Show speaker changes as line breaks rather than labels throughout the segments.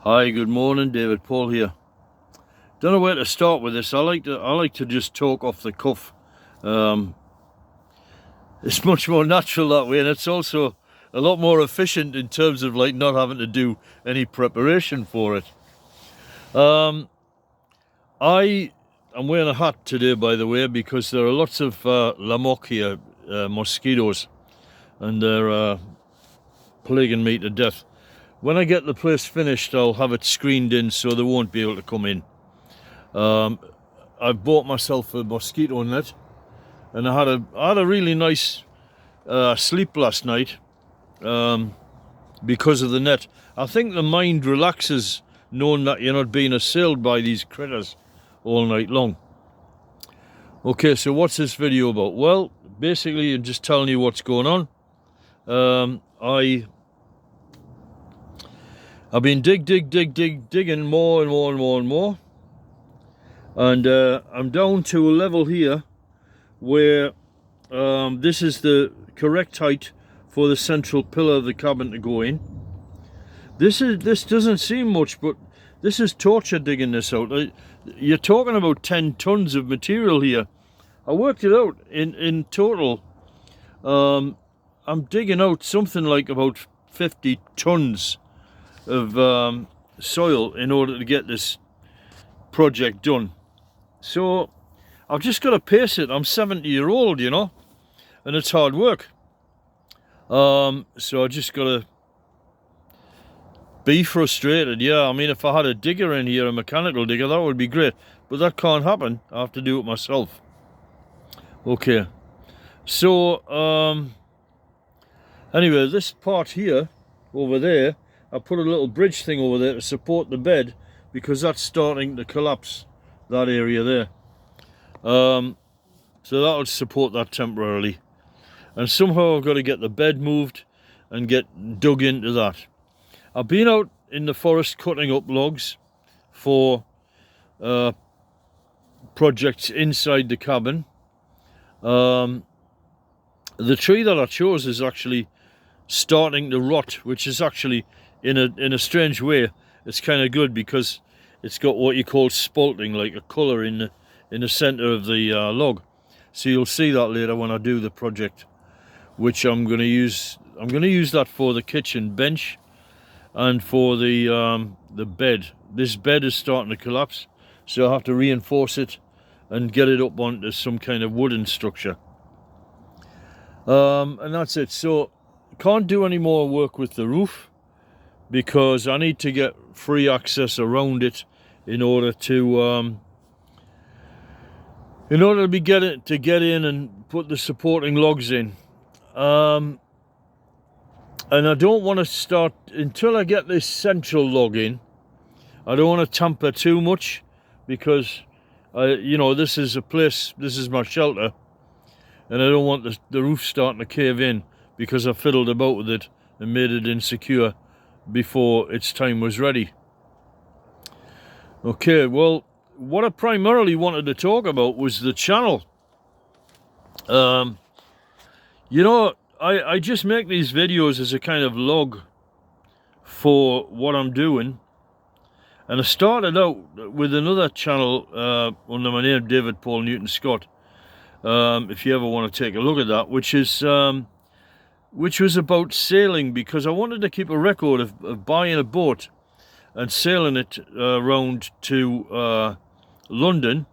Hi, good morning, David Paul here. Don't know where to start with this. I like to just talk off the cuff. It's much more natural that way, and it's also a lot more efficient in terms of like not having to do any preparation for it. I am wearing a hat today, by the way, because there are lots of lamok here, mosquitoes, and they're plaguing me to death. When I get the place finished, I'll have it screened in so they won't be able to come in. I've bought myself a mosquito net, and I had a really nice sleep last night because of the net. I think the mind relaxes knowing that you're not being assailed by these critters all night long. Okay, so what's this video about? Well, basically I'm just telling you what's going on. I've been digging more and more, and I'm down to a level here where this is the correct height for the central pillar of the cabin to go in. This doesn't seem much, but this is torture digging this out. You're talking about 10 tons of material here. I worked it out in total. I'm digging out something like about 50 tons of soil in order to get this project done. So I've just got to pace it. I'm 70-year-old, you know, and it's hard work. So I just got to be frustrated. Yeah, I mean, if I had a digger in here, a mechanical digger, that would be great, but that can't happen. I have to do it myself. Okay, so anyway, this part here over there, I put a little bridge thing over there to support the bed because that's starting to collapse, that area there. So that would support that temporarily. And somehow I've got to get the bed moved and get dug into that. I've been out in the forest cutting up logs for projects inside the cabin. The tree that I chose is actually starting to rot, which is actually in a strange way it's kind of good because it's got what you call spalting, like a colour in the centre of the log. So you'll see that later when I do the project, which I'm going to use that for the kitchen bench and for the bed. This bed is starting to collapse, so I have to reinforce it and get it up onto some kind of wooden structure. And that's it. So can't do any more work with the roof because I need to get free access around it in order to get in and put the supporting logs in. And I don't want to start until I get this central log in. I don't want to tamper too much because you know, this is a place, this is my shelter, and I don't want the roof starting to cave in because I fiddled about with it and made it insecure before its time was ready. Okay, well, what I primarily wanted to talk about was the channel. You know, I just make these videos as a kind of log for what I'm doing. And I started out with another channel under my name, David Paul Newton Scott. If you ever want to take a look at that, which was about sailing, because I wanted to keep a record of buying a boat and sailing it around to London.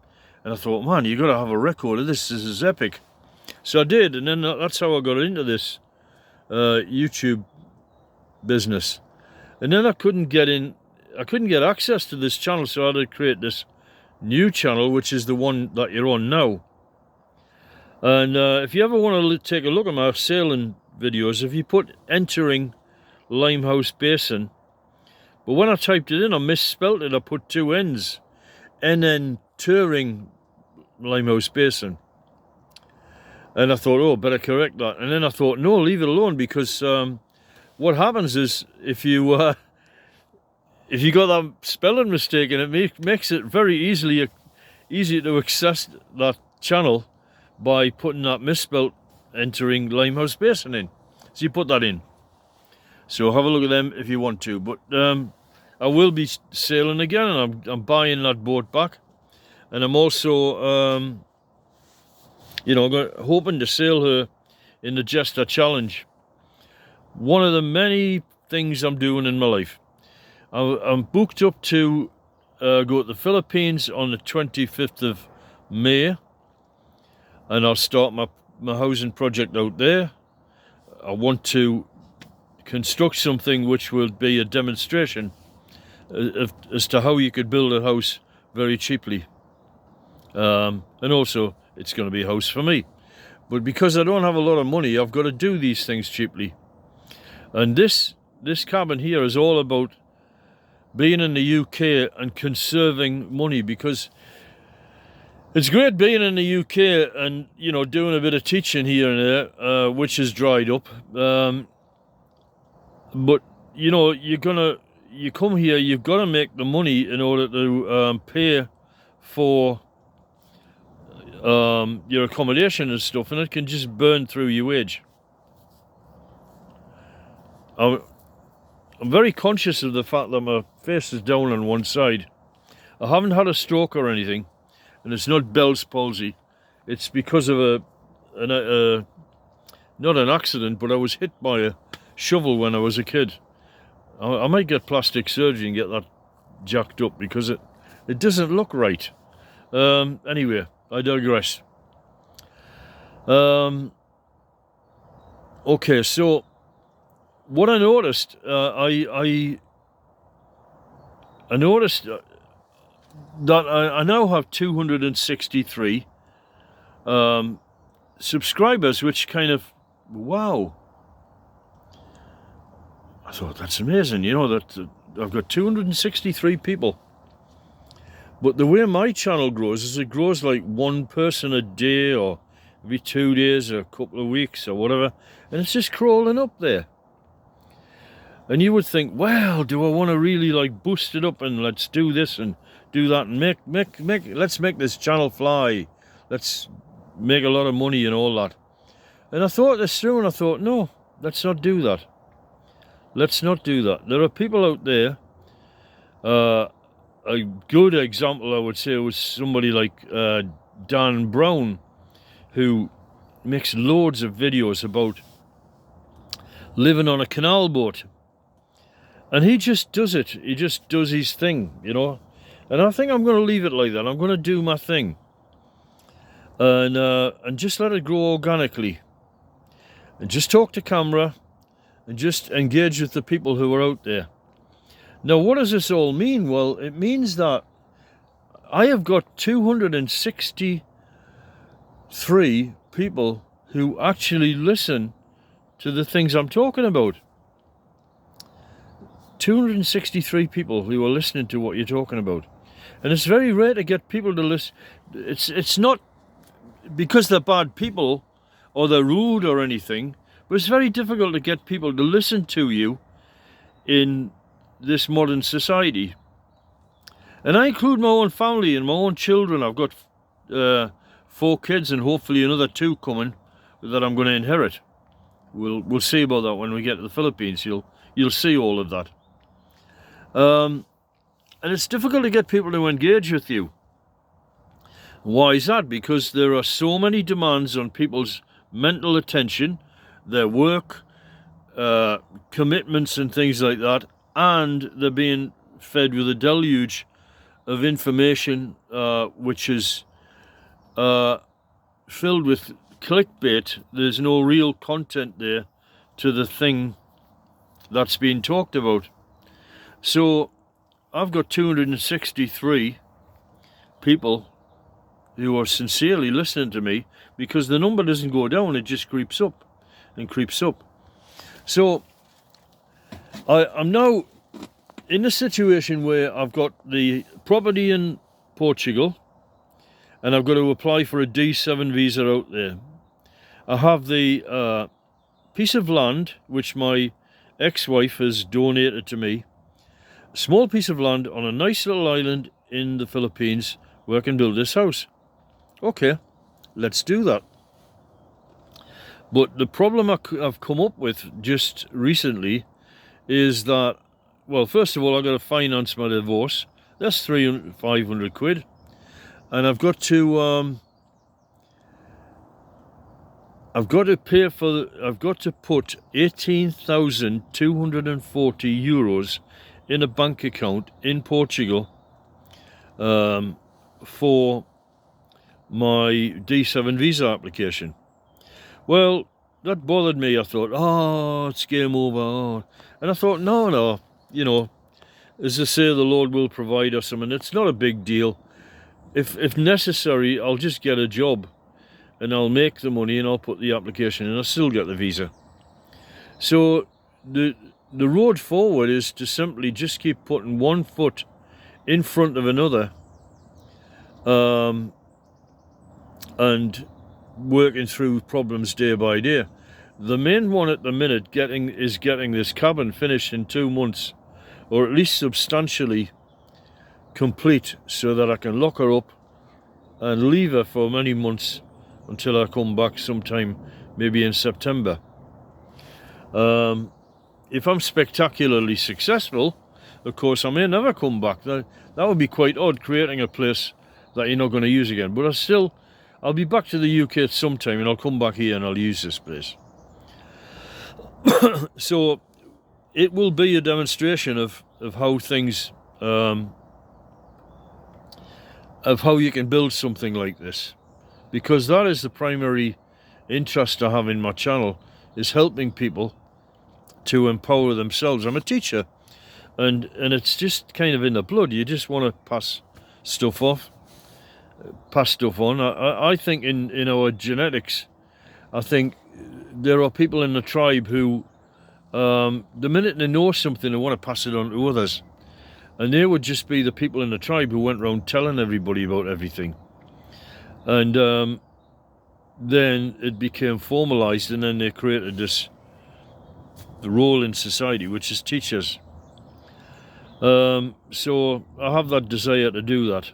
And I thought, man, you got to have a record of this. This is epic. So I did, and then that's how I got into this YouTube business. And then I couldn't get access to this channel, so I had to create this new channel, which is the one that you're on now. And if you ever want to take a look at my sailing videos, if you put entering Limehouse Basin, but when I typed it in, I misspelt it. I put two N's, entering Limehouse Basin. And I thought, oh, better correct that. And then I thought, no, leave it alone, because what happens is if you got that spelling mistake, and it makes it very easy to access that channel by putting that misspelt entering Limehouse Basin in. So you put that in. So have a look at them if you want to. But I will be sailing again, and I'm buying that boat back. And I'm also, you know, hoping to sail her in the Jester Challenge. One of the many things I'm doing in my life. I'm booked up to go to the Philippines on the 25th of May, and I'll start my housing project out there. I want to construct something which will be a demonstration as to how you could build a house very cheaply. And also, it's going to be a house for me. But because I don't have a lot of money, I've got to do these things cheaply. And this cabin here is all about being in the UK and conserving money, because it's great being in the UK and, you know, doing a bit of teaching here and there, which has dried up. But, you know, you come here, you've got to make the money in order to pay for your accommodation and stuff, and it can just burn through your wage. I'm very conscious of the fact that my face is down on one side. I haven't had a stroke or anything, and it's not Bell's palsy. It's because of not an accident, but I was hit by a shovel when I was a kid. I might get plastic surgery and get that jacked up, because it doesn't look right. Anyway, I digress. Okay, so what I noticed, I noticed that I now have 263 subscribers, which kind of, wow. I thought, that's amazing, you know, that I've got 263 people. But the way my channel grows is it grows like one person a day, or every 2 days, or a couple of weeks, or whatever. And it's just crawling up there. And you would think, well, do I want to really like boost it up and let's do this and do that and let's make this channel fly. Let's make a lot of money and all that. And I thought this through, and I thought, no, let's not do that. Let's not do that. There are people out there. A good example, I would say, was somebody like Dan Brown, who makes loads of videos about living on a canal boat. And he just does it. He just does his thing, you know. And I think I'm going to leave it like that. I'm going to do my thing. And just let it grow organically. And just talk to camera. And just engage with the people who are out there. Now, what does this all mean? Well, it means that I have got 263 people who actually listen to the things I'm talking about. 263 people who are listening to what you're talking about. And it's very rare to get people to listen. It's not because they're bad people or they're rude or anything, but it's very difficult to get people to listen to you in this modern society. And I include my own family and my own children. I've got 4 kids and hopefully another 2 coming that I'm going to inherit. We'll see about that when we get to the Philippines. You'll see all of that. And it's difficult to get people to engage with you. Why is that? Because there are so many demands on people's mental attention, their work, commitments and things like that, and they're being fed with a deluge of information which is filled with clickbait. There's no real content there to the thing that's being talked about. So I've got 263 people who are sincerely listening to me, because the number doesn't go down, it just creeps up and creeps up. So I'm now in a situation where I've got the property in Portugal and I've got to apply for a D7 visa out there. I have the piece of land which my ex-wife has donated to me. A small piece of land on a nice little island in the Philippines where I can build this house. Okay, let's do that. But the problem I've come up with just recently is that well, first of all, I've got to finance my divorce. That's 500 quid. And I've got to pay for, I've got to put 18,240 euros in a bank account in Portugal for my D7 visa application. Well, that bothered me. I thought, oh, it's game over. Oh. And I thought, no, you know, as they say, the Lord will provide us something. It's not a big deal. If necessary, I'll just get a job and I'll make the money and I'll put the application in. I'll still get the visa. So the road forward is to simply just keep putting one foot in front of another and working through problems day by day. The main one at the minute is getting this cabin finished in 2 months, or at least substantially complete, so that I can lock her up and leave her for many months until I come back sometime, maybe in September. If I'm spectacularly successful, of course, I may never come back. That would be quite odd, creating a place that you're not going to use again. But I'll be back to the UK at some time, and I'll come back here and I'll use this place. So it will be a demonstration of how things, of how you can build something like this, because that is the primary interest I have in my channel, is helping people to empower themselves. I'm a teacher, and it's just kind of in the blood. You just want to pass stuff on. I think in our genetics, I think there are people in the tribe who, the minute they know something, they want to pass it on to others. And they would just be the people in the tribe who went around telling everybody about everything. And then it became formalized, and then they created the role in society, which is teachers. So I have that desire to do that.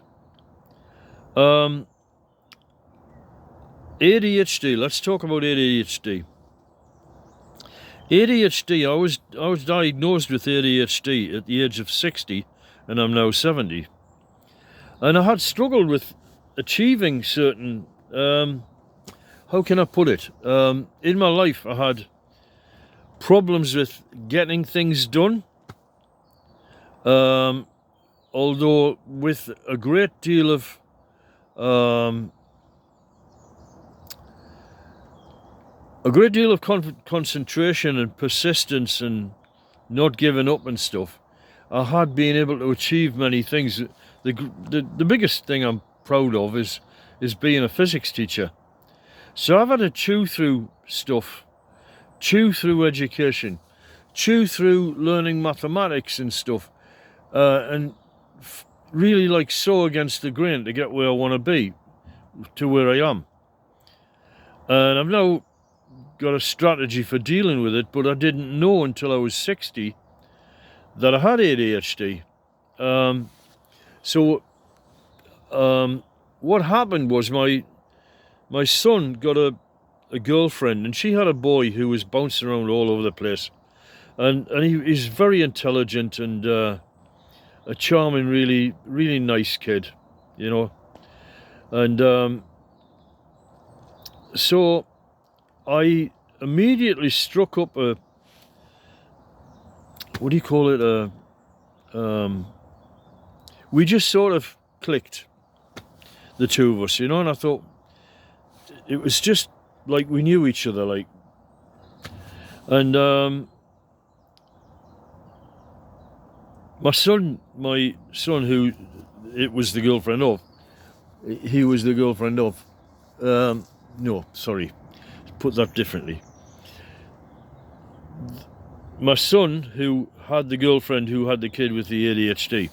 ADHD, let's talk about ADHD. ADHD, I was diagnosed with ADHD at the age of 60, and I'm now 70. And I had struggled with achieving certain, how can I put it? In my life, I had problems with getting things done. Although with a great deal of concentration and persistence and not giving up and stuff, I had been able to achieve many things. The biggest thing I'm proud of is being a physics teacher. So I've had to chew through stuff, chew through education, chew through learning mathematics and stuff, and really like sow against the grain to get where I want to be, to where I am. And I've now got a strategy for dealing with it, but I didn't know until I was 60 that I had ADHD. What happened was my son got a girlfriend, and she had a boy who was bouncing around all over the place, and he's very intelligent and a charming, really, really nice kid, you know. And so I immediately struck up a, what do you call it, we just sort of clicked, the two of us, you know. And I thought it was just like we knew each other, like. And my son, who it was the girlfriend of, he was the girlfriend of, no, sorry, put that differently. My son, who had the girlfriend who had the kid with the ADHD,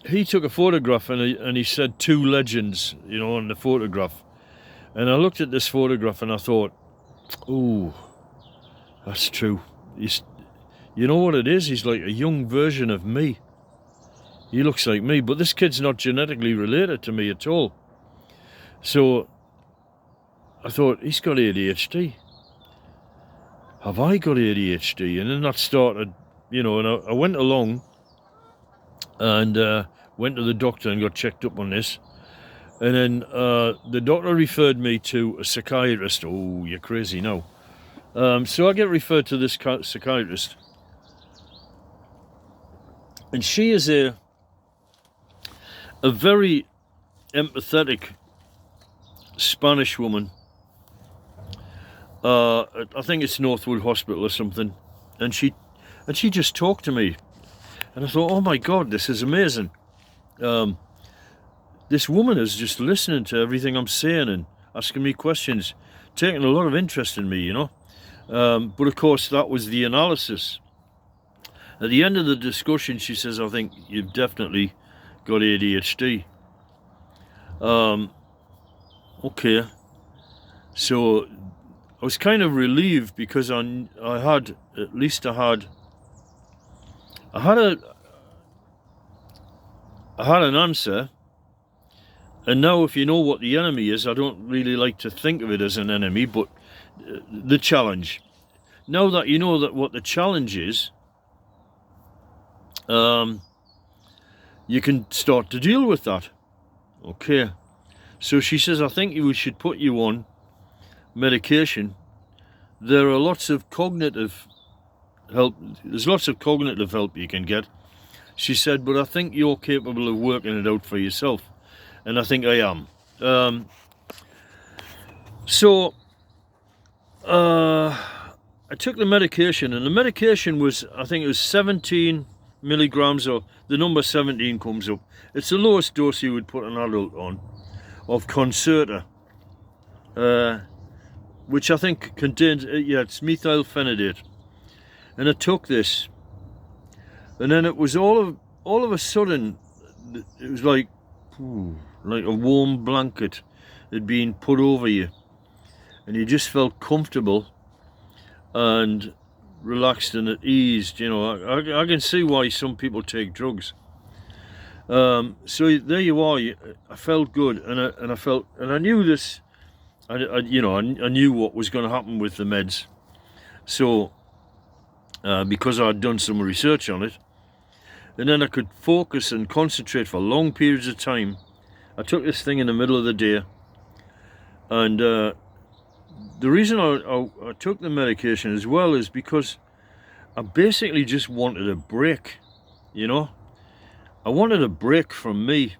he took a photograph, and he said 2 legends, you know, on the photograph. And I looked at this photograph and I thought, oh, that's true. You know what it is? He's like a young version of me. He looks like me, but this kid's not genetically related to me at all. So I thought, he's got ADHD. Have I got ADHD? And then that started you know, and I went along and went to the doctor and got checked up on this. And then the doctor referred me to a psychiatrist. Oh, you're crazy now. So I get referred to this psychiatrist. And she is a very empathetic Spanish woman. I think it's Northwood Hospital or something. And she just talked to me. And I thought, oh my God, this is amazing. This woman is just listening to everything I'm saying and asking me questions, taking a lot of interest in me, you know. But of course, that was the analysis. At the end of the discussion, she says, I think you've definitely got ADHD. Okay. So I was kind of relieved because I had an answer. And now if you know what the enemy is, I don't really like to think of it as an enemy, but the challenge. Now that you know that what the challenge is, you can start to deal with that. Okay. So she says, I think we should put you on medication. There are lots of cognitive help. There's lots of cognitive help you can get. She said, but I think you're capable of working it out for yourself. And I think I am. So I took the medication, and the medication was, I think it was 17 milligrams, or the number 17 comes up. It's the lowest dose you would put an adult on of Concerta, which I think contains, it's methylphenidate. And I took this, and then it was all of a sudden, it was like a warm blanket had been put over you, and you just felt comfortable and relaxed and at ease. You know, I can see why some people take drugs. So there you are. I felt good, and I knew this. I knew what was going to happen with the meds. So because I'd done some research on it, and then I could focus and concentrate for long periods of time. I took this thing in the middle of the day, and the reason I took the medication as well is because I basically just wanted a break, you know. I wanted a break from me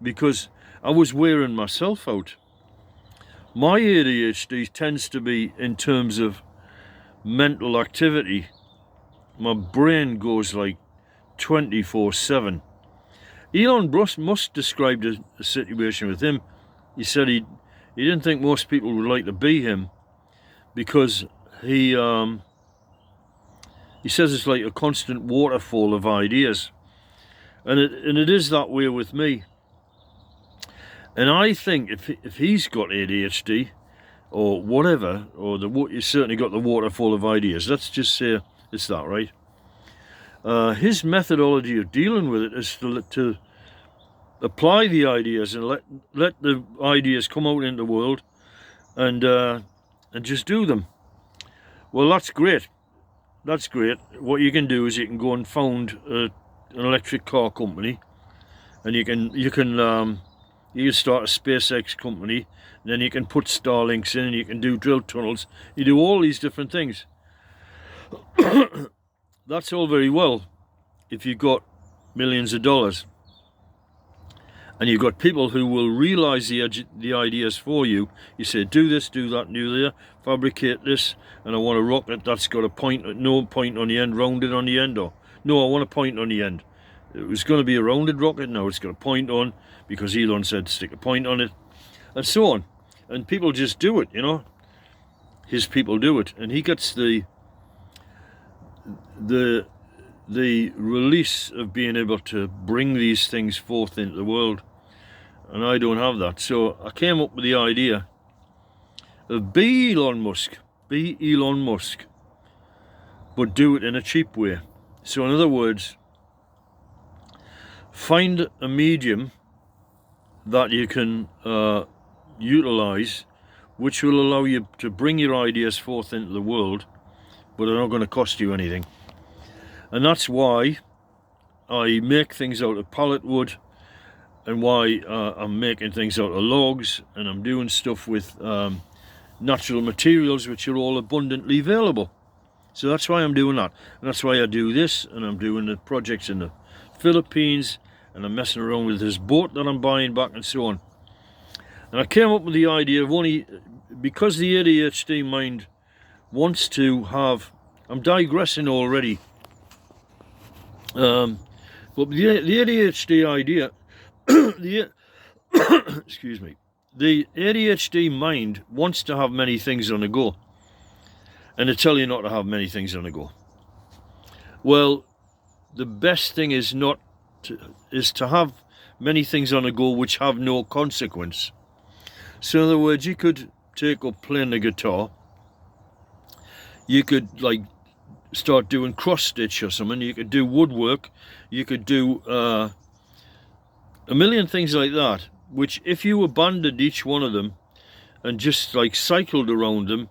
because I was wearing myself out. My ADHD tends to be in terms of mental activity. My brain goes like 24/7. Elon Musk described a situation with him. He said he didn't think most people would like to be him because he says it's like a constant waterfall of ideas, and it is that way with me. And I think if he's got ADHD or whatever, or he's certainly got the waterfall of ideas. Let's just say it's that, right? His methodology of dealing with it is to apply the ideas and let the ideas come out into the world, and just do them. Well, that's great. That's great. What you can do is you can go and found an electric car company, and you can start a SpaceX company, and then you can put Starlinks in, and you can do drill tunnels. You do all these different things. That's all very well if you've got millions of dollars, and you've got people who will realize the ideas for you. You say, do this, do that, do that, fabricate this, and I want a rocket that's got no point on the end, rounded on the end, or no, I want a point on the end. It was going to be a rounded rocket, now it's got a point on, because Elon said stick a point on it, and so on. And people just do it, you know. His people do it, and he gets the release of being able to bring these things forth into the world, and I don't have that. So I came up with the idea of be Elon Musk, but do it in a cheap way. So in other words, find a medium that you can utilize, which will allow you to bring your ideas forth into the world, but are not going to cost you anything. And that's why I make things out of pallet wood, and why I'm making things out of logs, and I'm doing stuff with natural materials which are all abundantly available. So that's why I'm doing that, and that's why I do this, and I'm doing the projects in the Philippines, and I'm messing around with this boat that I'm buying back, and so on. And I came up with the idea of because the ADHD mind wants to have, I'm digressing already, but the ADHD idea, excuse me, the ADHD mind wants to have many things on the go, and they tell you not to have many things on the go. Well, the best thing is to have many things on the go which have no consequence. So in other words, you could take up playing the guitar, you could like start doing cross stitch or something, you could do woodwork, you could do a million things like that, which if you abandoned each one of them and just like cycled around them,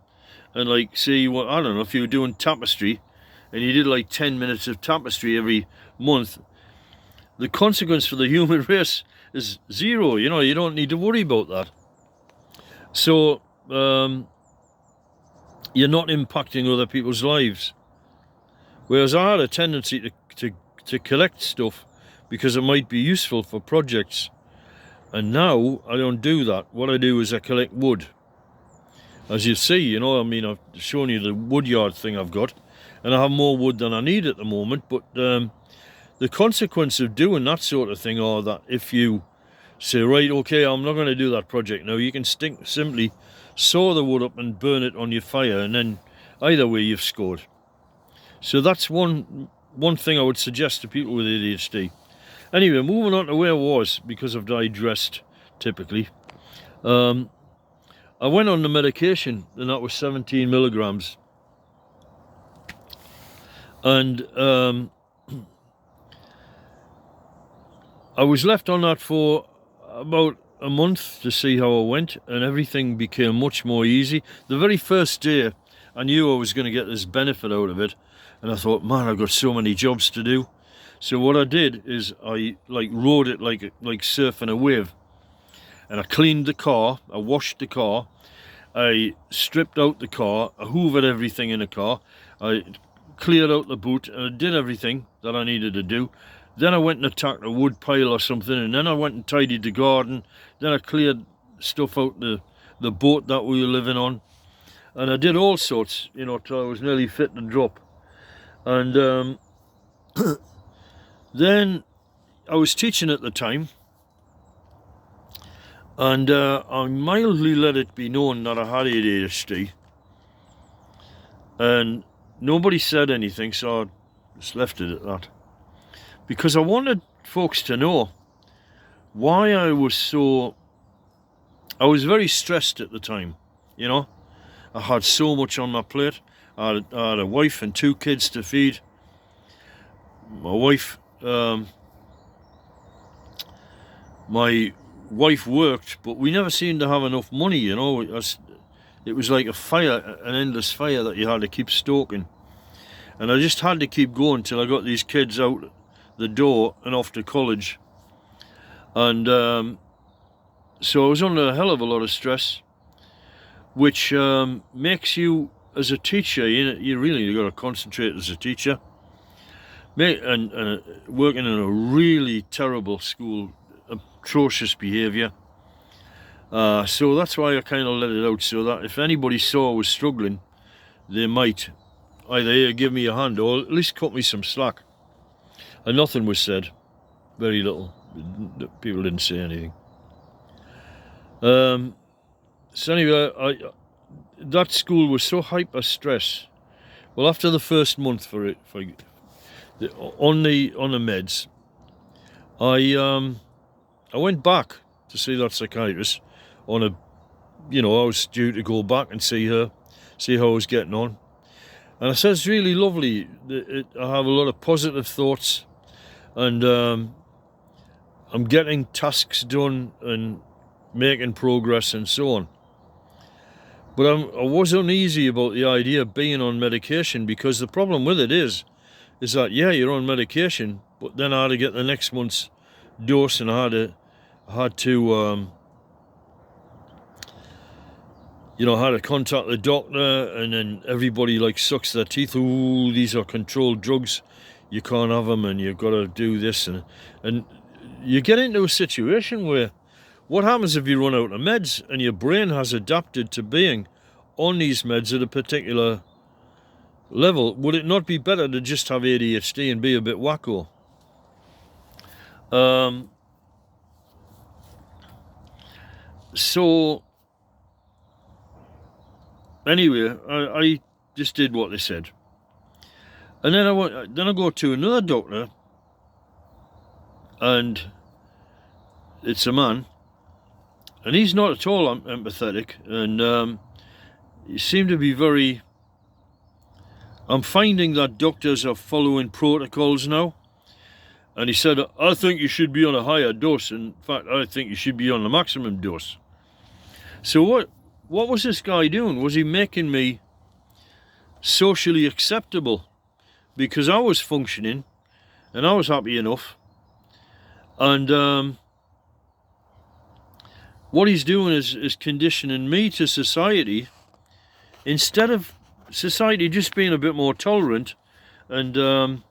and like say, well, I don't know, if you were doing tapestry and you did like 10 minutes of tapestry every month, the consequence for the human race is zero. You know, you don't need to worry about that. So you're not impacting other people's lives. Whereas I had a tendency to collect stuff because it might be useful for projects, and now I don't do that. What I do is I collect wood. As you see, you know, I mean, I've shown you the wood yard thing I've got, and I have more wood than I need at the moment, but the consequence of doing that sort of thing are that if you say, right, okay, I'm not going to do that project now, you can simply saw the wood up and burn it on your fire, and then either way you've scored. So that's one thing I would suggest to people with ADHD. Anyway, moving on to where I was, because I've digressed typically. I went on the medication, and that was 17 milligrams. And I was left on that for about a month to see how I went, and everything became much more easy. The very first day I knew I was going to get this benefit out of it, and I thought, man, I've got so many jobs to do. So what I did is I rode it like surfing a wave, and I cleaned the car, I washed the car, I stripped out the car, I hoovered everything in the car, I cleared out the boot, and I did everything that I needed to do. Then I went and attacked a wood pile or something, and then I went and tidied the garden. Then I cleared stuff out the boat that we were living on, and I did all sorts, you know, till I was nearly fit to drop. And then I was teaching at the time, and I mildly let it be known that I had ADHD, and nobody said anything, so I just left it at that. Because I wanted folks to know why I was very stressed at the time, you know. I had so much on my plate. I had a wife and 2 kids to feed. My wife worked, but we never seemed to have enough money, you know. It was like a fire, an endless fire that you had to keep stoking. And I just had to keep going till I got these kids out the door and off to college. And so I was under a hell of a lot of stress, which makes you, as a teacher, you really got to concentrate as a teacher. And working in a really terrible school, atrocious behaviour. So that's why I kind of let it out, so that if anybody saw I was struggling, they might either give me a hand or at least cut me some slack. And nothing was said, very little. People didn't say anything. So anyway, that school was so hyper stress. Well, after the first month on the meds, I went back to see that psychiatrist I was due to go back and see her, see how I was getting on. And I said, it's really lovely. I have a lot of positive thoughts, and I'm getting tasks done and making progress and so on. But I was uneasy about the idea of being on medication, because the problem with it is is that, yeah, you're on medication, but then I had to get the next month's dose, and I had to you know, had to contact the doctor, and then everybody like sucks their teeth. Ooh, these are controlled drugs, you can't have them, and you've got to do this, and you get into a situation where what happens if you run out of meds and your brain has adapted to being on these meds at a particular level? Would it not be better to just have ADHD and be a bit wacko? So anyway, I just did what they said, and then I go to another doctor, and it's a man, and he's not at all empathetic, and he seemed to be very. I'm finding that doctors are following protocols now, and he said, I think you should be on a higher dose. In fact, I think you should be on the maximum dose. So what was this guy doing? Was he making me socially acceptable? Because I was functioning and I was happy enough, and what he's doing is conditioning me to society, instead of society just being a bit more tolerant and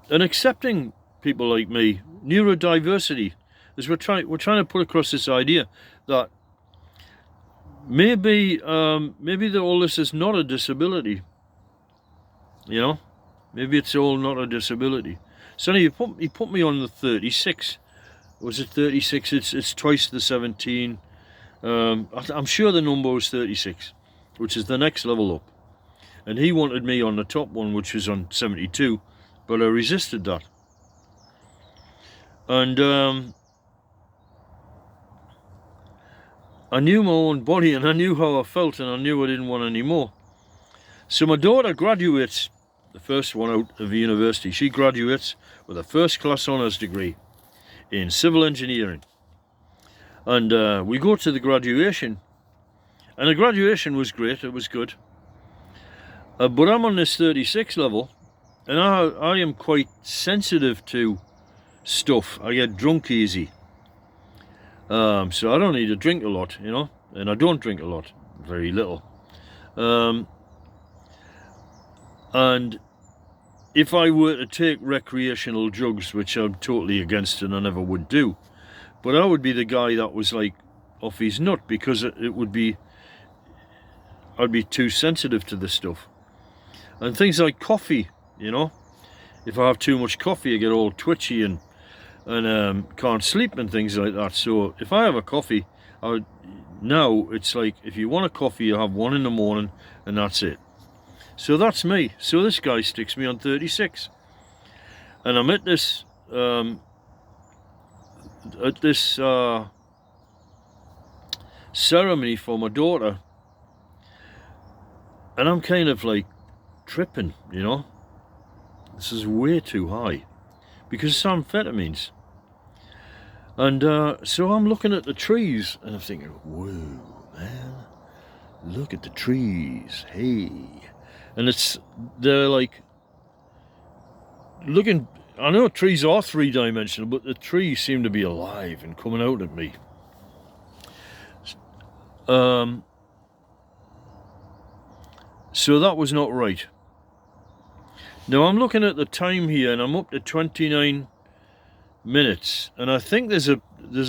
accepting people like me. Neurodiversity, as we're trying to put across this idea that maybe that all this is not a disability. You know, maybe it's all not a disability. So he put me on the 36. Was it 36? It's twice the 17. I'm sure the number was 36, which is the next level up. And he wanted me on the top one, which was on 72, but I resisted that. And I knew my own body, and I knew how I felt, and I knew I didn't want any more. So my daughter graduates, the first one out of university. She graduates with a first-class honours degree in civil engineering. And we go to the graduation, and the graduation was great, it was good. But I'm on this 36 level, and I am quite sensitive to stuff. I get drunk easy. So I don't need to drink a lot, you know, and I don't drink a lot, very little. And if I were to take recreational drugs, which I'm totally against and I never would do, but I would be the guy that was like off his nut, because it would be, I'd be too sensitive to this stuff. And things like coffee, you know, if I have too much coffee I get all twitchy and can't sleep and things like that. So if I have a coffee, now it's like, if you want a coffee, you have one in the morning and that's it. So that's me. So this guy sticks me on 36, and I'm at this ceremony for my daughter, and I'm kind of like tripping, you know. This is way too high because it's amphetamines. And so I'm looking at the trees and I'm thinking, whoa, man, look at the trees, hey. And they're like looking, I know trees are three-dimensional, but the trees seem to be alive and coming out at me. So that was not right. Now I'm looking at the time here, and I'm up to 29 minutes, and I think there's a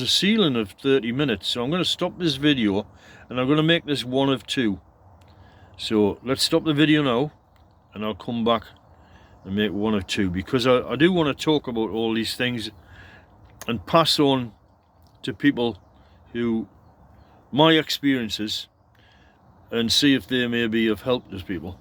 ceiling of 30 minutes. So I'm going to stop this video, and I'm going to make this one of two. So let's stop the video now, and I'll come back and make one of two, because I do want to talk about all these things and pass on to people who my experiences, and see if they may be of help to people.